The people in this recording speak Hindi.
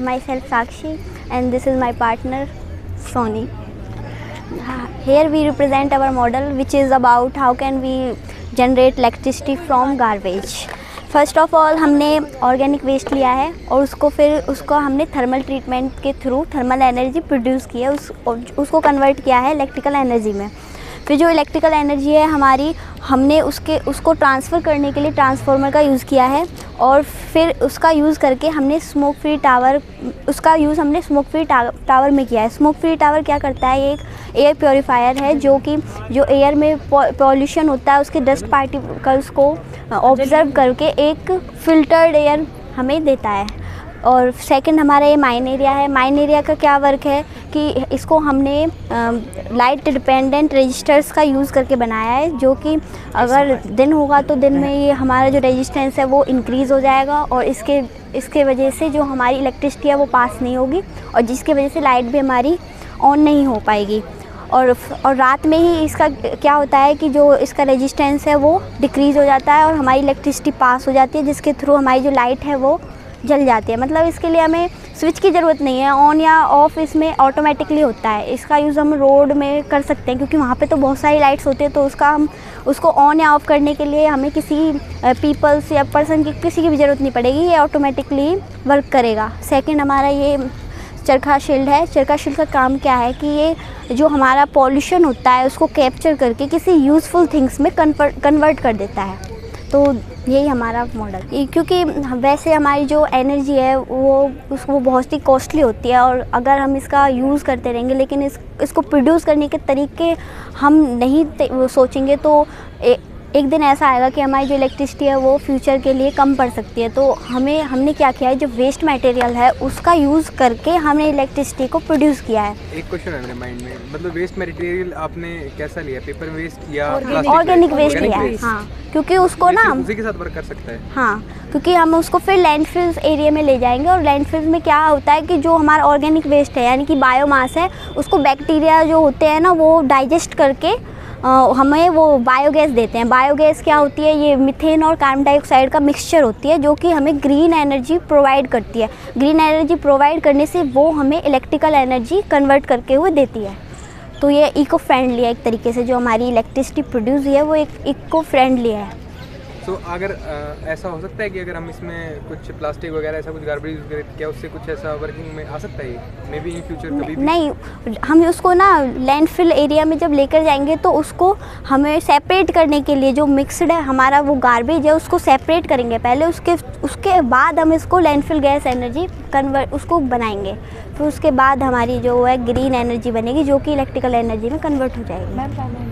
myself Sakshi and this is my partner Sony. Here we represent our model which is about how can we generate electricity from garbage. First of all हमने ऑर्गेनिक वेस्ट लिया है और उसको हमने थर्मल ट्रीटमेंट के थ्रू थर्मल एनर्जी प्रोड्यूस की है, उसको कन्वर्ट किया है इलेक्ट्रिकल एनर्जी में। फिर जो इलेक्ट्रिकल एनर्जी है हमारी, हमने उसको ट्रांसफ़र करने के लिए ट्रांसफार्मर का यूज़ किया है और फिर उसका यूज़ करके हमने स्मोक फ्री टावर में किया है। स्मोक फ्री टावर क्या करता है, ये एक एयर प्योरीफायर है जो एयर में पॉल्यूशन होता है उसके डस्ट पार्टिकल्स को ऑब्ज़र्व करके एक फ़िल्टर्ड एयर हमें देता है। और सेकंड हमारा ये माइन एरिया है। माइन एरिया का क्या वर्क है कि इसको हमने लाइट डिपेंडेंट रजिस्टर्स का यूज़ करके बनाया है, जो कि अगर दिन होगा तो दिन में ये हमारा जो रेजिस्टेंस है वो इंक्रीज़ हो जाएगा और इसके वजह से जो हमारी इलेक्ट्रिसिटी है वो पास नहीं होगी और जिसकी वजह से लाइट भी हमारी ऑन नहीं हो पाएगी। और रात में ही इसका क्या होता है कि जो इसका रेजिस्टेंस है वो डिक्रीज़ हो जाता है और हमारी इलेक्ट्रिसिटी पास हो जाती है, जिसके थ्रू हमारी जो लाइट है वो जल जाती है। मतलब इसके लिए हमें स्विच की ज़रूरत नहीं है, ऑन या ऑफ़ इसमें ऑटोमेटिकली होता है। इसका यूज़ हम रोड में कर सकते हैं क्योंकि वहाँ पे तो बहुत सारी लाइट्स होती है, तो उसको ऑन या ऑफ़ करने के लिए हमें किसी पीपल्स या पर्सन की किसी की भी ज़रूरत नहीं पड़ेगी, ये ऑटोमेटिकली वर्क करेगा। सेकेंड हमारा ये चरखा शील्ड है। चरखा शील्ड का काम क्या है कि ये जो हमारा पॉल्यूशन होता है उसको कैप्चर करके किसी यूज़फुल थिंग्स में कन्वर्ट कर देता है। तो यही हमारा मॉडल, क्योंकि वैसे हमारी जो एनर्जी है वो बहुत ही कॉस्टली होती है और अगर हम इसका यूज़ करते रहेंगे लेकिन इसको प्रोड्यूस करने के तरीके हम नहीं सोचेंगे तो एक दिन ऐसा आएगा कि हमारी जो इलेक्ट्रिसिटी है वो फ्यूचर के लिए कम पड़ सकती है। तो हमने क्या किया है, जो वेस्ट मटेरियल है उसका यूज़ करके हमने इलेक्ट्रिसिटी को प्रोड्यूस किया है। एक क्वेश्चन है मेरे माइंड में, मतलब वेस्ट मटेरियल आपने कैसा लिया, पेपर वेस्ट या ऑर्गेनिक वेस्ट लिया है? हाँ, क्योंकि उसको ना उसी के साथ वर्क कर सकता है। हाँ, क्योंकि हम उसको फिर लैंडफिल्स एरिया में ले जाएंगे और लैंडफिल्स में क्या होता है कि जो हमारा ऑर्गेनिक वेस्ट है यानी कि बायोमास है, उसको बैक्टीरिया जो होते हैं ना वो डाइजेस्ट करके हमें वो बायोगैस देते हैं। बायोगैस क्या होती है, ये मीथेन और कार्बन डाइऑक्साइड का मिक्सचर होती है जो कि हमें ग्रीन एनर्जी प्रोवाइड करती है। ग्रीन एनर्जी प्रोवाइड करने से वो हमें इलेक्ट्रिकल एनर्जी कन्वर्ट करके हुए देती है। तो ये इको फ्रेंडली है एक तरीके से, जो हमारी इलेक्ट्रिसिटी प्रोड्यूस है वो एक इको फ्रेंडली है। तो अगर ऐसा हो सकता है कि अगर हम इसमें कुछ प्लास्टिक वगैरह ऐसा कुछ गार्बेज यूज़ करें, क्या उससे कुछ ऐसा वर्किंग में आ सकता है? मे बी इन फ्यूचर कभी भी नहीं, हम उसको ना लैंडफिल एरिया में जब लेकर जाएंगे तो उसको हमें सेपरेट करने के लिए जो मिक्सड है हमारा वो गार्बेज है उसको सेपरेट करेंगे पहले, उसके बाद हम इसको लैंडफिल गैस एनर्जी उसको बनाएंगे। फिर उसके बाद हमारी जो है ग्रीन एनर्जी बनेगी जो कि इलेक्ट्रिकल एनर्जी में कन्वर्ट हो जाएगी।